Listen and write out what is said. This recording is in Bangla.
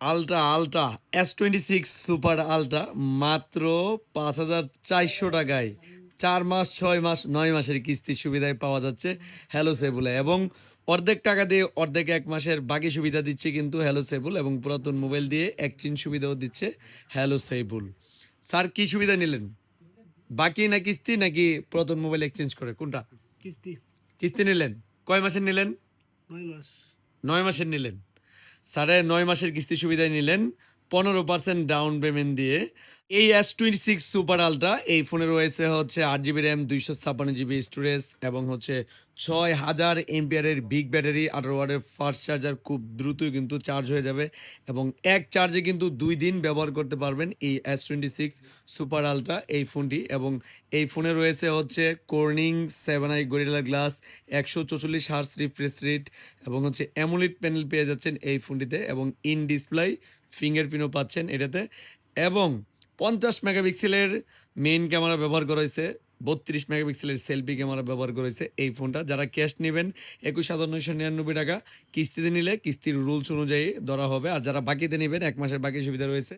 আলট্রা S26 সুপার আলট্রা মাত্র ৫,৪০০ টাকায় ৪ মাস ৬ মাস ৯ মাসের কিস্তির সুবিধায় পাওয়া যাচ্ছে হ্যালো সেবুলে, এবং অর্ধেক টাকা দিয়ে অর্ধেক ১ মাসের বাকি সুবিধা দিচ্ছে কিন্তু হ্যালো সেবুল, এবং পুরাতন মোবাইল দিয়ে এক্সচেঞ্জ সুবিধাও দিচ্ছে হ্যালো সেবুল। স্যার কি সুবিধা নিলেন? বাকি না কিস্তি নাকি পুরাতন মোবাইল এক্সচেঞ্জ করে, কোনটা? কিস্তি কিস্তি নিলেন। কয় মাসের নিলেন? ৯ মাস। ৯ মাসের নিলেন। স্যারে ৯ মাসের কিস্তি সুবিধায় নিলেন 15% ডাউন পেমেন্ট দিয়ে। এই S26 সুপার আলট্রা এই ফোনে রয়েছে হচ্ছে 8 জিবি র্যাম, 256 জিবি স্টোরেজ, এবং হচ্ছে 6000 এমপিয়ারের বিগ ব্যাটারি, 18 ওয়াটের ফাস্ট চার্জার। খুব দ্রুতই কিন্তু চার্জ হয়ে যাবে, এবং এক চার্জে কিন্তু 2 দিন ব্যবহার করতে পারবেন এই S26 সুপার আলট্রা এই ফোনটি। এবং এই ফোনে রয়েছে হচ্ছে Corning 7i Gorilla Glass, 144 hertz refresh rate, এবং হচ্ছে অ্যামোলেড প্যানেল পেয়ে যাচ্ছেন এই ফোনটিতে, এবং ইন ডিসপ্লে ফিঙ্গারপ্রিন্টও পাচ্ছেন এটাতে, এবং 50 মেগাপিক্সেলের মেইন ক্যামেরা ব্যবহার করা হয়েছে, 32 মেগাপিক্সেলের সেলফি ক্যামেরা ব্যবহার করা হয়েছে এই ফোনটা। যারা ক্যাশ নেবেন 21,999 টাকা, কিস্তিতে নিলে কিস্তির রুলস অনুযায়ী ধরা হবে, আর যারা বাকিতে নেবেন 1 মাসের বাকি সুবিধা রয়েছে।